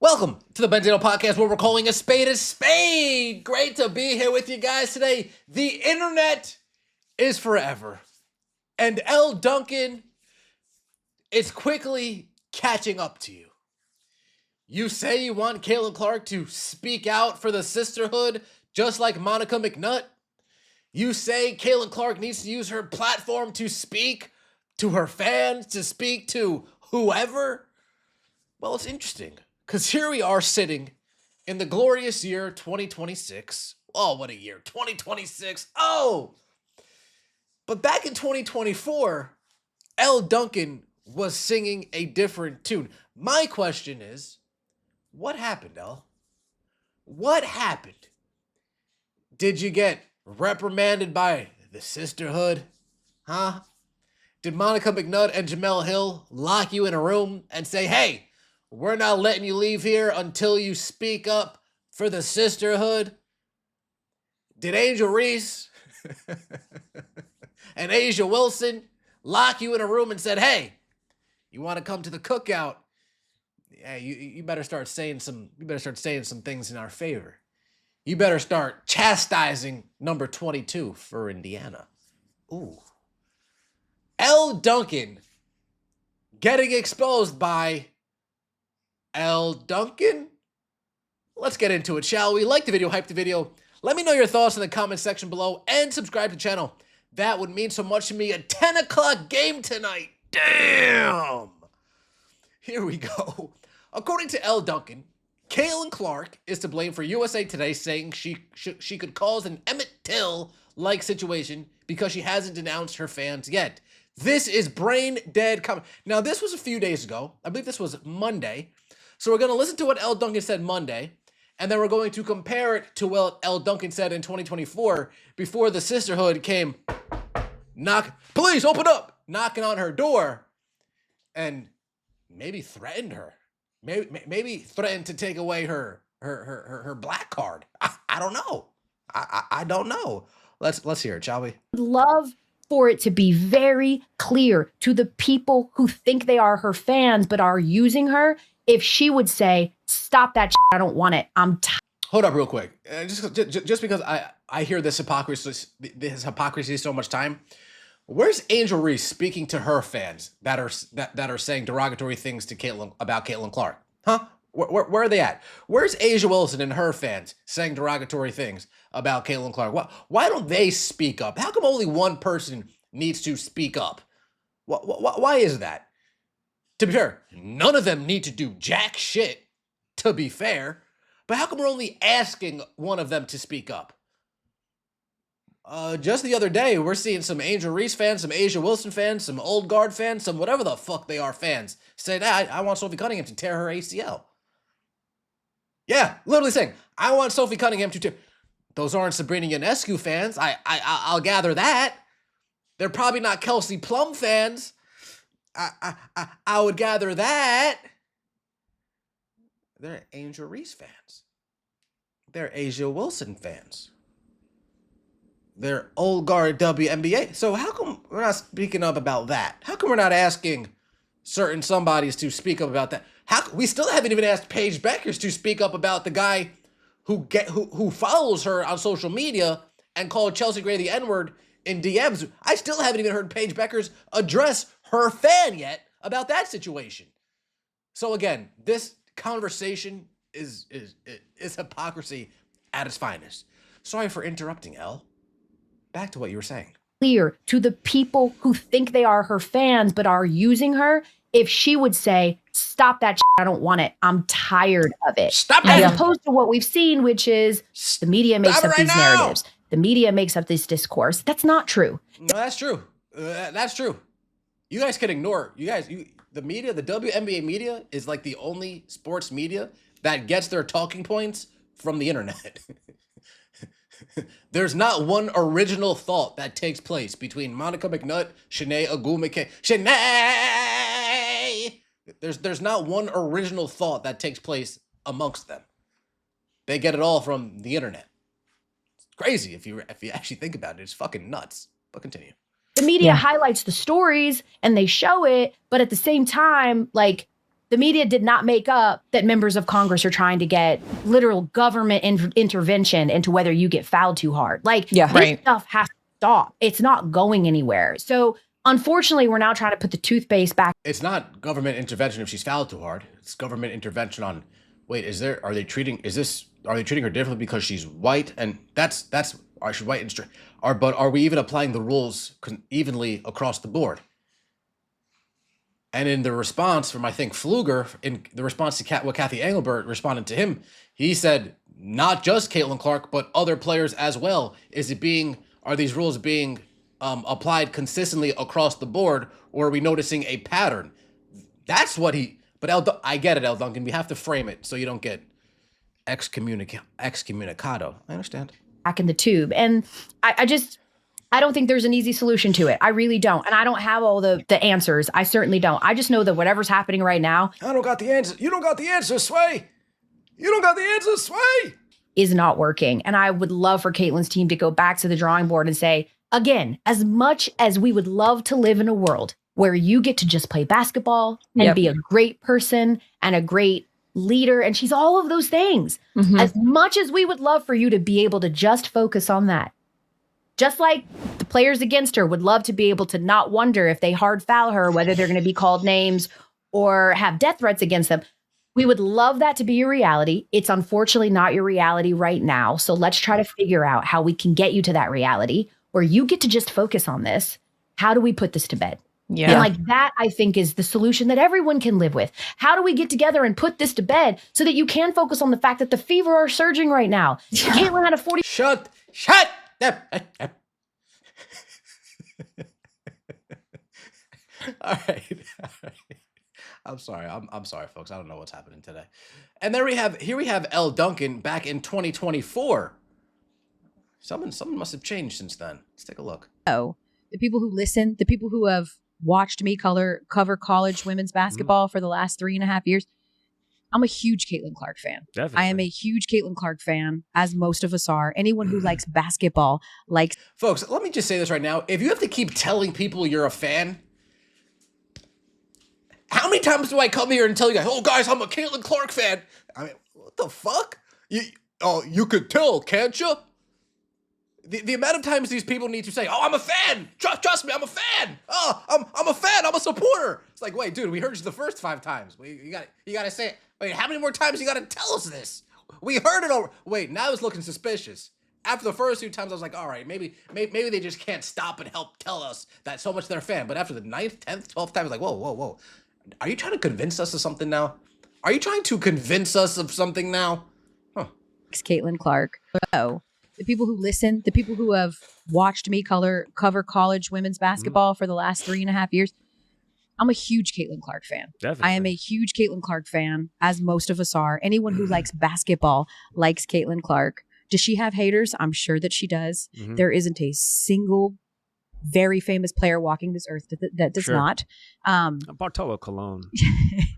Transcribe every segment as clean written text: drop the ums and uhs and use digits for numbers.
Welcome to the Benzino Podcast, where we're calling a spade. Great to be here with you guys today. The internet is forever, and Elle Duncan is quickly catching up to you. You say you want Caitlin Clark to speak out for the sisterhood, just like Monica McNutt. You say Caitlin Clark needs to use her platform to speak to her fans, to speak to whoever. Well, it's interesting. Because here we are sitting in the glorious year 2026. Oh, what a year. 2026. Oh! But back in 2024, Elle Duncan was singing a different tune. My question is, what happened, Elle? What happened? Did you get reprimanded by the sisterhood? Huh? Did Monica McNutt and Jamel Hill lock you in a room and say, hey, we're not letting you leave here until you speak up for the sisterhood? Did Angel Reese and Asia Wilson lock you in a room and said, hey, you want to come to the cookout? Yeah, you better start saying some things in our favor. You better start chastising number 22 for Indiana. Ooh. Elle Duncan getting exposed by Elle Duncan? Let's get into it, shall we? Like the video, hype the video. Let me know your thoughts in the comment section below and subscribe to the channel. That would mean so much to me. A 10 o'clock game tonight. Damn! Here we go. According to Elle Duncan, Caitlin Clark is to blame for USA Today saying she could cause an Emmett Till-like situation because she hasn't denounced her fans yet. This is brain dead comment. Now, this was a few days ago. I believe this was Monday. So we're going to listen to what Elle Duncan said Monday, and then we're going to compare it to what Elle Duncan said in 2024 before the sisterhood came please open up, knocking on her door, and maybe threatened her. Maybe threatened to take away her black card. I don't know. I don't know. Let's hear it, shall we? Love for it to be very clear to the people who think they are her fans but are using her. If she would say, stop that shit, I don't want it. I'm tired. Hold up real quick. Just because I hear this hypocrisy so much time. Where's Angel Reese speaking to her fans that are saying derogatory things to about Caitlin Clark? Huh? Where are they at? Where's Asia Wilson and her fans saying derogatory things about Caitlin Clark? Why don't they speak up? How come only one person needs to speak up? Why is that? To be fair, none of them need to do jack shit, to be fair. But how come we're only asking one of them to speak up? Just the other day, we're seeing some Angel Reese fans, some Asia Wilson fans, some Old Guard fans, some whatever the fuck they are fans, saying, I want Sophie Cunningham to tear her ACL. Yeah, literally saying, I want Sophie Cunningham to tear. Those aren't Sabrina Ionescu fans. I'll gather that. They're probably not Kelsey Plum fans. I would gather that. They're Angel Reese fans. They're Asia Wilson fans. They're Old Guard WNBA. So how come we're not speaking up about that? How come we're not asking certain somebodies to speak up about that? We still haven't even asked Paige Beckers to speak up about the guy who follows her on social media and called Chelsea Gray the N-word in DMs. I still haven't even heard Paige Beckers address her fan yet about that situation. So again, this conversation is hypocrisy at its finest. Sorry for interrupting, Elle. Back to what you were saying. Clear to the people who think they are her fans but are using her. If she would say, stop that shit, I don't want it. I'm tired of it. Stop that. As opposed to what we've seen, which is the media makes up these narratives. The media makes up this discourse. That's not true. No, that's true. That's true. You guys can ignore. The media, the WNBA media is like the only sports media that gets their talking points from the internet. There's not one original thought that takes place between Monica McNutt, Shanae Ogwumike. Shanae! There's not one original thought that takes place amongst them. They get it all from the internet. It's crazy if you actually think about it. It's fucking nuts. But continue. The media highlights the stories and they show it, but at the same time, like, The media did not make up that members of Congress are trying to get literal government intervention into whether you get fouled too hard. Like, this stuff has to stop. It's not going anywhere. So unfortunately, we're now trying to put the toothpaste back. It's not government intervention if she's fouled too hard. It's government intervention on, wait, are they treating her differently because she's white? And that's, are she white and straight? But are we even applying the rules evenly across the board? And in the response from, I think, Pfluger, in the response to what Kathy Engelbert responded to him, he said, not just Caitlin Clark, but other players as well. Are these rules being applied consistently across the board, or are we noticing a pattern? That's what I get it, Elle Duncan. We have to frame it so you don't get excommunicado. I understand. Back in the tube. And I don't think there's an easy solution to it. I really don't. And I don't have all the answers. I certainly don't. I just know that whatever's happening right now. I don't got the answers. You don't got the answers, Sway. You don't got the answers, Sway. Is not working. And I would love for Caitlin's team to go back to the drawing board and say, again, as much as we would love to live in a world where you get to just play basketball and be a great person and a great leader, and she's all of those things. As much as we would love for you to be able to just focus on that. Just like the players against her would love to be able to not wonder if they hard foul her, whether they're going to be called names or have death threats against them. We would love that to be your reality. It's unfortunately not your reality right now. So let's try to figure out how we can get you to that reality where you get to just focus on this. How do we put this to bed? Yeah. And like that, I think, is the solution that everyone can live with. How do we get together and put this to bed so that you can focus on the fact that the fever are surging right now? Yeah. Caitlin had a 40. Shut. All right. I'm sorry. I'm sorry, folks. I don't know what's happening today. And then here we have Elle Duncan back in 2024. Something must have changed since then. Let's take a look. Oh, the people who listen, the people who have watched me cover college women's basketball for the last 3.5 years. I'm a huge Caitlin Clark fan. Definitely. I am a huge Caitlin Clark fan, as most of us are. Anyone who likes basketball likes. Folks, let me just say this right now. If you have to keep telling people you're a fan, how many times do I come here and tell you guys, oh, guys, I'm a Caitlin Clark fan? I mean, what the fuck? You could tell, can't you? The amount of times these people need to say, oh, I'm a fan. Trust me, I'm a fan. Oh, I'm a fan. I'm a supporter. It's like, wait, dude, we heard you the first 5 times. You got to say it. Wait, how many more times you got to tell us this? We heard it over. Wait, now it's looking suspicious. After the first 2 times, I was like, all right, maybe they just can't stop and help tell us that so much they're a fan. But after the 9th, 10th, 12th time, I was like, whoa. Are you trying to convince us of something now? Are you trying to convince us of something now? Huh. Caitlin Clark. Oh, the people who listen, the people who have watched me cover college women's basketball for the last 3.5 years. I'm a huge Caitlin Clark fan. Definitely. I am a huge Caitlin Clark fan, as most of us are. Anyone who likes basketball likes Caitlin Clark. Does she have haters? I'm sure that she does. There isn't a single very famous player walking this earth that does not. Bartolo Colon.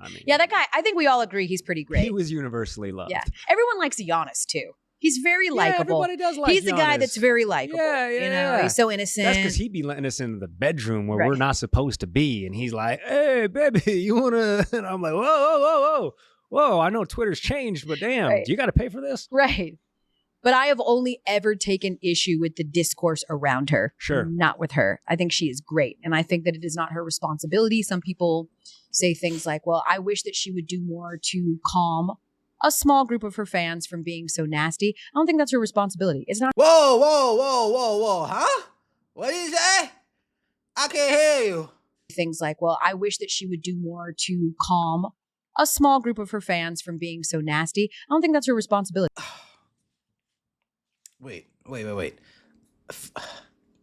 I mean, yeah, that guy, I think we all agree he's pretty great. He was universally loved. Yeah. Everyone likes Giannis too. He's very likable. Everybody does like He's the guy Giannis. that's very likable. Yeah. He's so innocent. That's because he'd be letting us into the bedroom where we're not supposed to be. And he's like, hey, baby, you want to... And I'm like, whoa. I know Twitter's changed, but damn, do you got to pay for this? Right. But I have only ever taken issue with the discourse around her. Sure. Not with her. I think she is great. And I think that it is not her responsibility. Some people say things like, well, I wish that she would do more to calm a small group of her fans from being so nasty. I don't think that's her responsibility. It's not. Whoa. Huh? What did you say? I can't hear you. Things like, well, I wish that she would do more to calm a small group of her fans from being so nasty. I don't think that's her responsibility. Wait.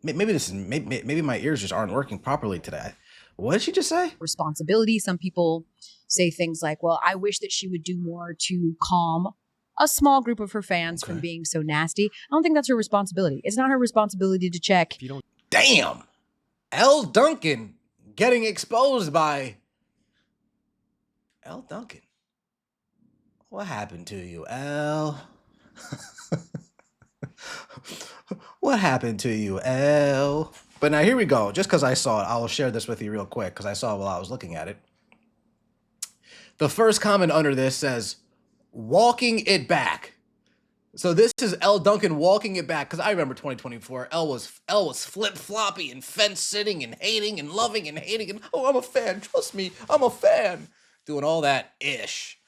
Maybe my ears just aren't working properly today. What did she just say? Responsibility. Some people say things like, well, I wish that she would do more to calm a small group of her fans from being so nasty. I don't think that's her responsibility. It's not her responsibility to check. If you don't... Damn. Elle Duncan getting exposed by Elle Duncan. What happened to you, Elle? What happened to you, Elle? But now here we go. Just because I saw it, I will share this with you real quick because I saw it while I was looking at it. The first comment under this says, walking it back. So this is Elle Duncan walking it back, because I remember 2024. Elle was flip-floppy and fence-sitting and hating and loving and hating and, oh, I'm a fan, trust me, I'm a fan. Doing all that ish.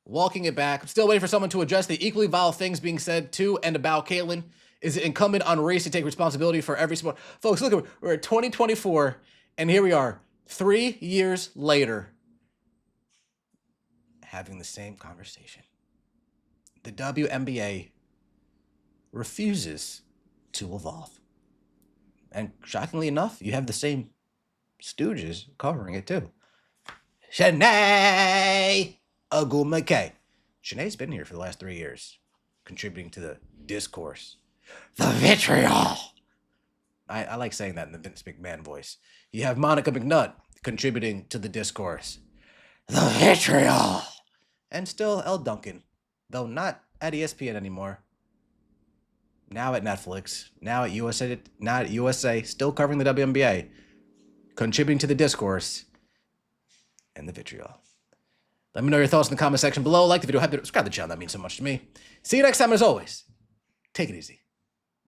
Walking it back. I'm still waiting for someone to address the equally vile things being said to and about Caitlyn. Is it incumbent on race to take responsibility for every sport? Folks, look, we're at 2024, and here we are, 3 years later, having the same conversation. The WNBA refuses to evolve. And shockingly enough, you have the same stooges covering it too. Shanae Ogumake. Shanae's been here for the last 3 years, contributing to the discourse. The vitriol. I like saying that in the Vince McMahon voice. You have Monica McNutt contributing to the discourse. The vitriol. And still Elle Duncan, though not at ESPN anymore. Now at Netflix, now at USA, still covering the WNBA, contributing to the discourse and the vitriol. Let me know your thoughts in the comment section below. Like the video, subscribe to the channel. That means so much to me. See you next time, as always. Take it easy.